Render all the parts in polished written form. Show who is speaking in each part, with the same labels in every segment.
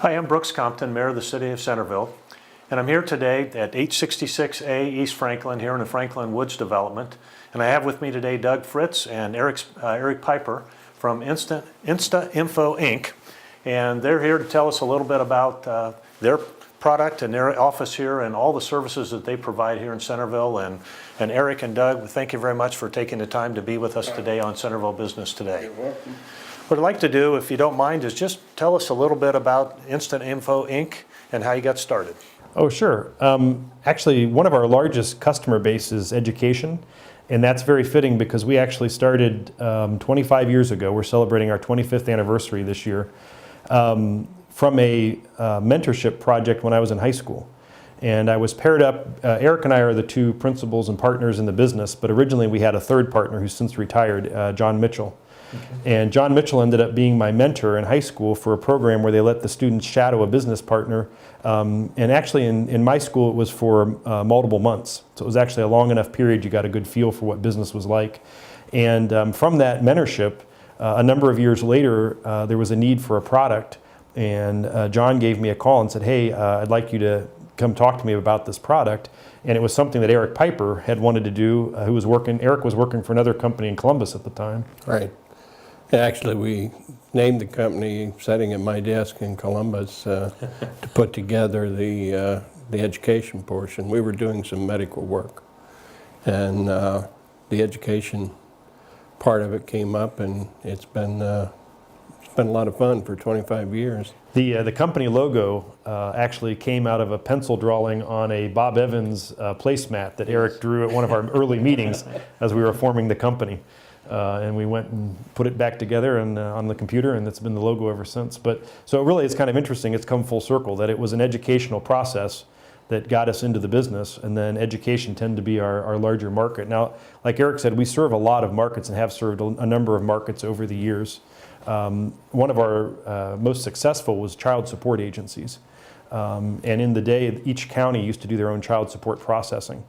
Speaker 1: Hi, I'm Brooks Compton, Mayor of the City of Centerville, and I'm here today at 866A East Franklin here in the Franklin Woods Development. And I have with me today Doug Fritz and Eric Piper from Insta-Info Inc. And they're here to tell us a little bit about their product and their office here and all the services that they provide here in Centerville. And Eric and Doug, thank you very much for taking the time to be with us today on Centerville Business Today.
Speaker 2: You're welcome.
Speaker 1: What I'd like to do, if you don't mind, is just tell us a little bit about Insta-Info Inc. and how you got started.
Speaker 3: Oh, sure. Actually, one of our largest customer base is education, and that's very fitting because we actually started 25 years ago. We're celebrating our 25th anniversary this year from a mentorship project when I was in high school. And I was paired up, Eric and I are the two principals and partners in the business, but originally we had a third partner who's since retired, John Mitchell. Okay. And John Mitchell ended up being my mentor in high school for a program where they let the students shadow a business partner. And actually in my school it was for multiple months. So it was actually a long enough period you got a good feel for what business was like. And from that mentorship, a number of years later, there was a need for a product. And John gave me a call and said, hey, I'd like you to come talk to me about this product. And it was something that Eric Piper had wanted to do, Eric was working for another company in Columbus at the time.
Speaker 2: Right. Actually, we named the company sitting at my desk in Columbus to put together the education portion. We were doing some medical work, and the education part of it came up, and it's been a lot of fun for 25 years.
Speaker 3: The company logo actually came out of a pencil drawing on a Bob Evans placemat that Eric drew at one of our early meetings as we were forming the company. And we went and put it back together and on the computer, and it's been the logo ever since. But so really it's kind of interesting, it's come full circle, that it was an educational process that got us into the business, and then education tended to be our larger market. Now, like Eric said, we serve a lot of markets and have served a number of markets over the years. One of our most successful was child support agencies. And in the day, each county used to do their own child support processing.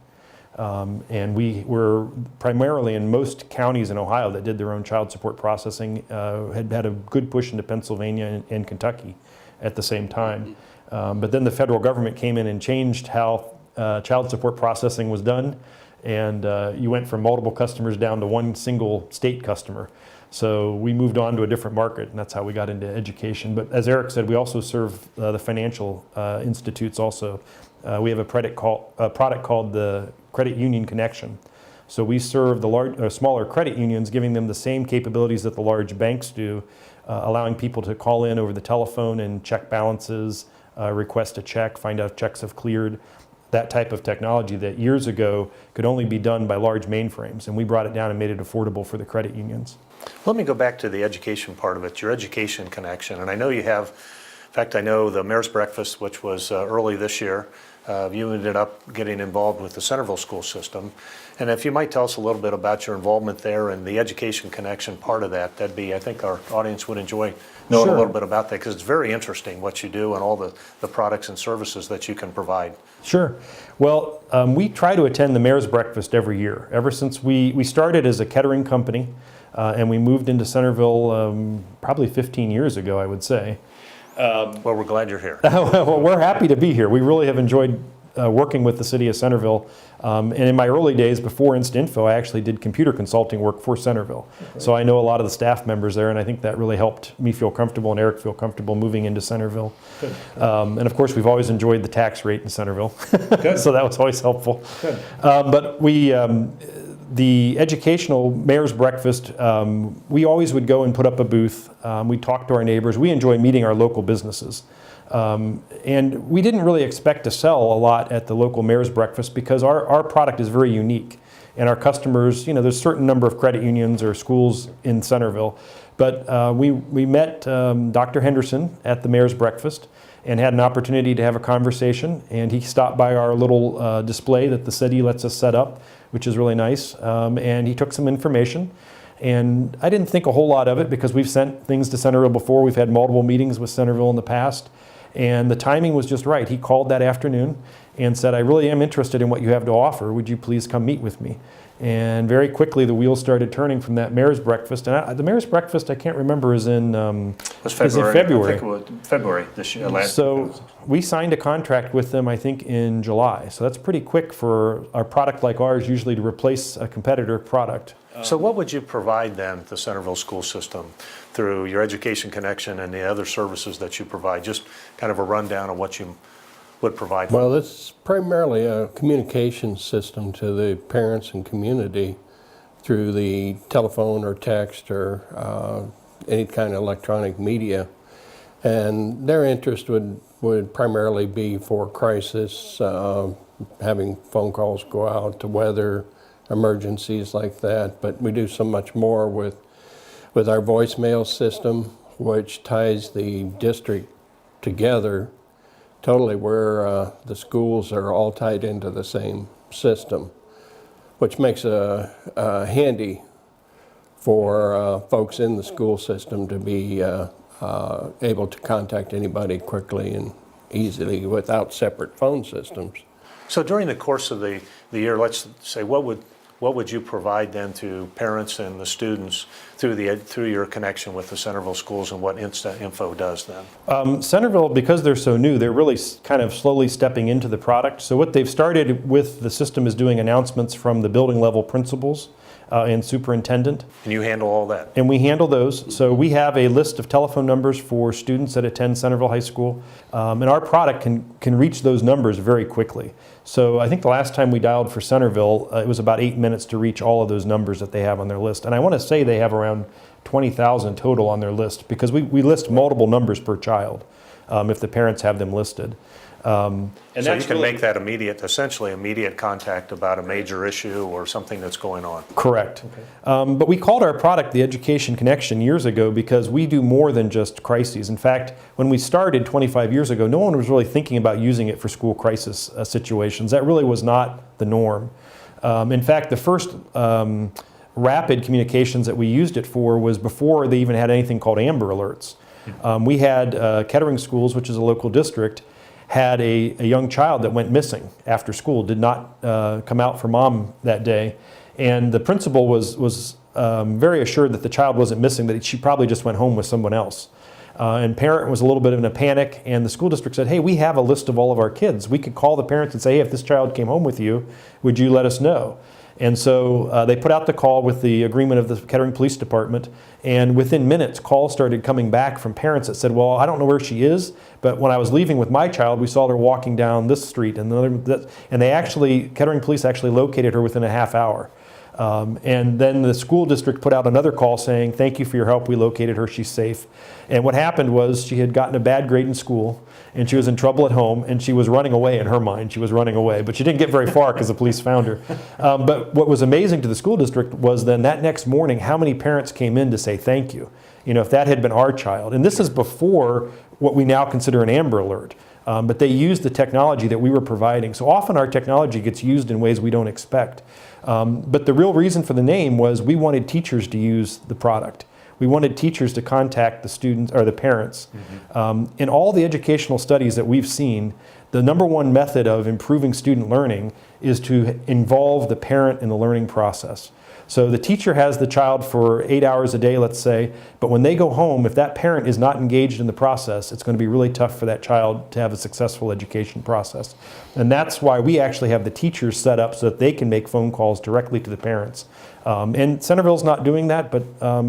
Speaker 3: And we were primarily in most counties in Ohio that did their own child support processing, had a good push into Pennsylvania and Kentucky at the same time. But then the federal government came in and changed how child support processing was done, and you went from multiple customers down to one single state customer. So we moved on to a different market, and that's how we got into education. But as Eric said, we also serve the financial institutes also. We have a product called the Credit Union Connection. So we serve the smaller credit unions, giving them the same capabilities that the large banks do, allowing people to call in over the telephone and check balances, request a check, find out if checks have cleared, that type of technology that years ago could only be done by large mainframes. And we brought it down and made it affordable for the credit unions.
Speaker 1: Let me go back to the education part of it, your education connection. And I know you have, in fact, I know the Mayor's Breakfast, which was early this year, you ended up getting involved with the Centerville school system. And if you might tell us a little bit about your involvement there and the education connection part of that, that'd be, I think our audience would enjoy knowing
Speaker 3: Sure.
Speaker 1: a little bit about that, because it's very interesting what you do and all the products and services that you can provide.
Speaker 3: Sure. Well, we try to attend the Mayor's Breakfast every year. Ever since we started as a catering company, and we moved into Centerville probably 15 years ago, I would say.
Speaker 1: Well, we're glad you're here.
Speaker 3: Well, we're happy to be here. We really have enjoyed working with the city of Centerville. And in my early days before Insta-Info, I actually did computer consulting work for Centerville. Okay. So I know a lot of the staff members there, and I think that really helped me feel comfortable and Eric feel comfortable moving into Centerville. Good. And of course, we've always enjoyed the tax rate in Centerville. So that was always helpful. Good. But the educational Mayor's Breakfast, we always would go and put up a booth. We'd talk to our neighbors. We enjoy meeting our local businesses. And we didn't really expect to sell a lot at the local Mayor's Breakfast because our product is very unique. And our customers, there's a certain number of credit unions or schools in Centerville. But we met Dr. Henderson at the Mayor's Breakfast and had an opportunity to have a conversation. And he stopped by our little display that the city lets us set up, which is really nice. And he took some information. And I didn't think a whole lot of it because we've sent things to Centerville before. We've had multiple meetings with Centerville in the past. And the timing was just right. He called that afternoon and said, I really am interested in what you have to offer. Would you please come meet with me? And very quickly, the wheels started turning from that mayor's breakfast. And the mayor's breakfast, I can't remember, is in February.
Speaker 1: I think it was February this year.
Speaker 3: So we signed a contract with them, I think, in July. So that's pretty quick for a product like ours usually to replace a competitor product.
Speaker 1: So what would you provide then the Centerville school system through your education connection and the other services that you provide? Just kind of a rundown of what you would provide.
Speaker 2: Well, it's primarily a communication system to the parents and community through the telephone or text or any kind of electronic media. And their interest would primarily be for crisis, having phone calls go out to weather, emergencies like that. But we do so much more with our voicemail system, which ties the district together totally, where the schools are all tied into the same system, which makes it handy for folks in the school system to be able to contact anybody quickly and easily without separate phone systems.
Speaker 1: So during the course of the year, let's say, what would you provide then to parents and the students through your connection with the Centerville schools, and what Insta-Info does then?
Speaker 3: Centerville, because they're so new, they're really kind of slowly stepping into the product. So what they've started with the system is doing announcements from the building level principals and superintendent.
Speaker 1: And you handle all that?
Speaker 3: And we handle those. So we have a list of telephone numbers for students that attend Centerville High School. And our product can reach those numbers very quickly. So I think the last time we dialed for Centerville, it was about 8 minutes to reach all of those numbers that they have on their list. And I want to say they have around 20,000 total on their list, because we list multiple numbers per child if the parents have them listed.
Speaker 1: And so you can make that essentially immediate contact about a major issue or something that's going on.
Speaker 3: Correct. Okay. But we called our product the Education Connection years ago because we do more than just crises. In fact, when we started 25 years ago, no one was really thinking about using it for school crisis situations. That really was not the norm. In fact, the first rapid communications that we used it for was before they even had anything called Amber Alerts. We had Kettering Schools, which is a local district, had a young child that went missing after school, did not come out for mom that day. And the principal was very assured that the child wasn't missing, that she probably just went home with someone else. And parent was a little bit in a panic, and the school district said, hey, we have a list of all of our kids. We could call the parents and say, hey, if this child came home with you, would you let us know? And so they put out the call with the agreement of the Kettering Police Department, and within minutes, calls started coming back from parents that said, well, I don't know where she is, but when I was leaving with my child, we saw her walking down this street. And Kettering Police actually located her within a half hour. And then the school district put out another call saying, thank you for your help, we located her, she's safe. And what happened was she had gotten a bad grade in school, and she was in trouble at home, and she was running away in her mind. She was running away, but she didn't get very far because the police found her. But what was amazing to the school district was then that next morning, how many parents came in to say thank you. You know, if that had been our child. And this is before what we now consider an Amber Alert. But they used the technology that we were providing. So often our technology gets used in ways we don't expect. But the real reason for the name was we wanted teachers to use the product. We wanted teachers to contact the students or the parents. In all the educational studies that we've seen, the number one method of improving student learning is to involve the parent in the learning process. So the teacher has the child for 8 hours a day, let's say, but when they go home, if that parent is not engaged in the process, it's going to be really tough for that child to have a successful education process. And that's why we actually have the teachers set up so that they can make phone calls directly to the parents. And Centerville's not doing that, but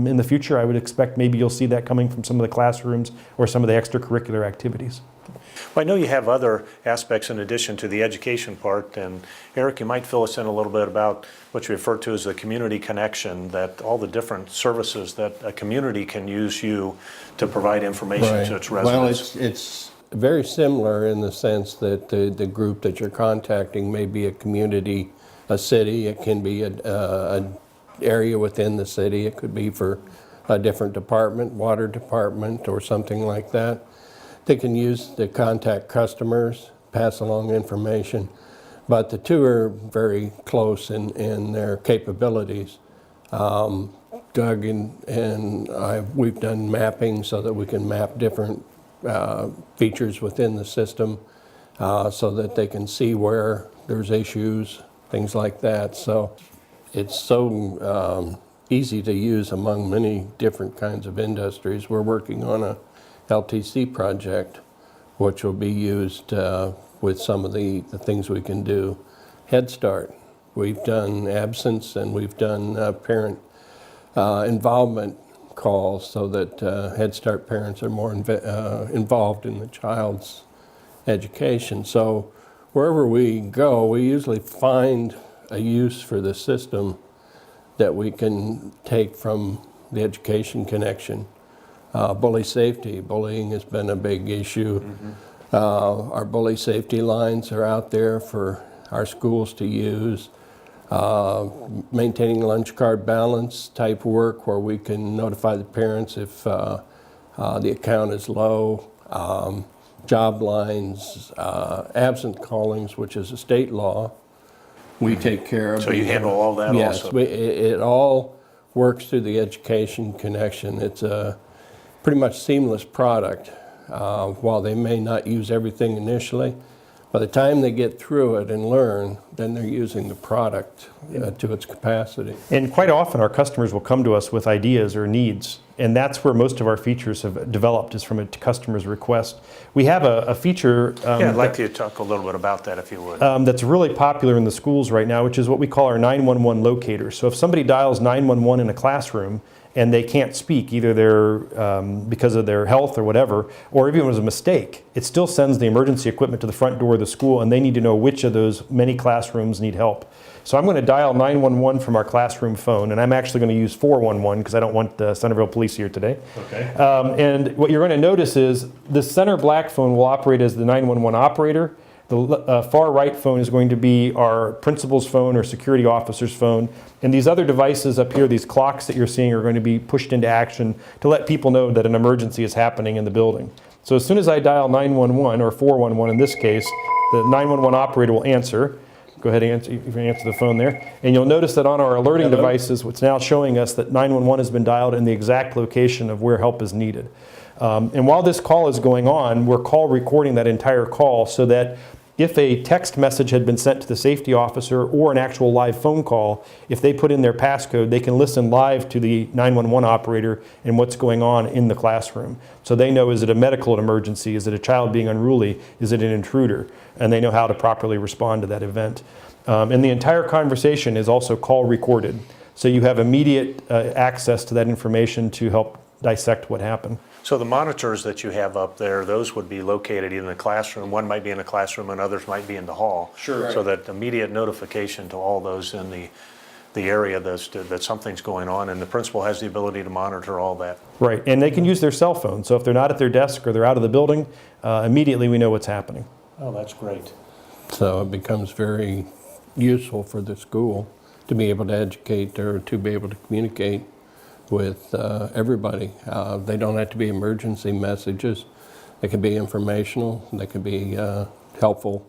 Speaker 3: in the future I would expect maybe you'll see that coming from some of the classrooms or some of the extracurricular activities.
Speaker 1: Well, I know you have other aspects in addition to the education part, and Eric, you might fill us in a little bit about what you refer to as the community connection, that all the different services that a community can use you to provide information to its residents.
Speaker 2: Well, it's very similar in the sense that the group that you're contacting may be a community, a city, it can be an area within the city, it could be for a different department, water department or something like that. They can use to contact customers, pass along information, but the two are very close in their capabilities. Doug and we've done mapping so that we can map different features within the system so that they can see where there's issues, things like that. So it's so easy to use among many different kinds of industries. We're working on a LTC project, which will be used with some of the things we can do. Head Start. We've done absence and we've done parent involvement calls so that Head Start parents are more involved in the child's education. So wherever we go, we usually find a use for the system that we can take from the education connection. Bully safety. Bullying has been a big issue. Our bully safety lines are out there for our schools to use. Maintaining lunch card balance type work where we can notify the parents if the account is low. Job lines, absent callings, which is a state law, we take care of.
Speaker 1: So you handle all that
Speaker 2: yes,
Speaker 1: also?
Speaker 2: Yes, it all works through the education connection. It's a pretty much seamless product. While they may not use everything initially, by the time they get through it and learn, then they're using the product to its capacity.
Speaker 3: And quite often our customers will come to us with ideas or needs, and that's where most of our features have developed, is from a customer's request. We have a feature
Speaker 1: I'd like you to talk a little bit about that if you would.
Speaker 3: that's really popular in the schools right now, which is what we call our 911 locator. So if somebody dials 911 in a classroom and they can't speak, either they're because of their health or whatever, or even it was a mistake, it still sends the emergency equipment to the front door of the school, and they need to know which of those many classrooms need help. So I'm going to dial 911 from our classroom phone, and I'm actually going to use 411 because I don't want the Centerville police here today.
Speaker 1: Okay.
Speaker 3: And what you're going to notice is the center black phone will operate as the 911 operator. The far right phone is going to be our principal's phone or security officer's phone. And these other devices up here, these clocks that you're seeing, are going to be pushed into action to let people know that an emergency is happening in the building. So as soon as I dial 911, or 411 in this case, the 911 operator will answer. Go ahead and answer, you can answer the phone there. And you'll notice that on our alerting devices, it's now showing us that 911 has been dialed in the exact location of where help is needed. And while this call is going on, we're call recording that entire call so that if a text message had been sent to the safety officer or an actual live phone call, if they put in their passcode, they can listen live to the 911 operator and what's going on in the classroom. So they know, is it a medical emergency? Is it a child being unruly? Is it an intruder? And they know how to properly respond to that event. And the entire conversation is also call recorded. So you have immediate access to that information to help dissect what happened.
Speaker 1: So the monitors that you have up there, those would be located in the classroom. One might be in a classroom and others might be in the hall.
Speaker 3: Sure.
Speaker 1: So that immediate notification to all those in the area that something's going on, and the principal has the ability to monitor all that.
Speaker 3: Right, and they can use their cell phone. So if they're not at their desk or they're out of the building, immediately we know what's happening.
Speaker 1: Oh, that's great.
Speaker 2: So it becomes very useful for the school to be able to educate or to be able to communicate with everybody. They don't have to be emergency messages. They can be informational. They can be helpful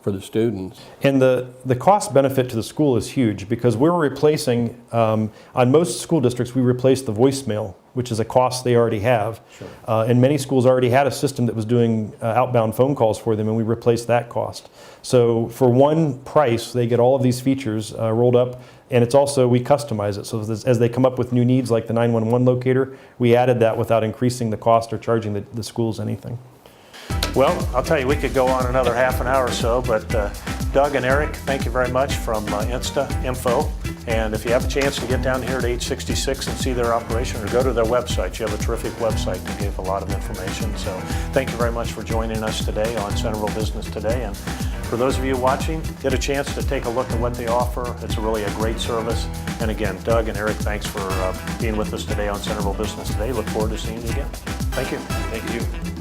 Speaker 2: for the students.
Speaker 3: And the cost benefit to the school is huge because we're replacing, on most school districts, we replace the voicemail, which is a cost they already have.
Speaker 1: Sure.
Speaker 3: And many schools already had a system that was doing outbound phone calls for them, and we replaced that cost. So for one price, they get all of these features rolled up, and it's also, we customize it. So as they come up with new needs like the 911 locator, we added that without increasing the cost or charging the schools anything.
Speaker 1: Well, I'll tell you, we could go on another half an hour or so, but Doug and Eric, thank you very much from Insta-Info. And if you have a chance to get down here at 866 and see their operation or go to their website, you have a terrific website to give a lot of information. So thank you very much for joining us today on Centerville Business Today. And for those of you watching, get a chance to take a look at what they offer. It's really a great service. And again, Doug and Eric, thanks for being with us today on Centerville Business Today. Look forward to seeing you again. Thank you.
Speaker 3: Thank you.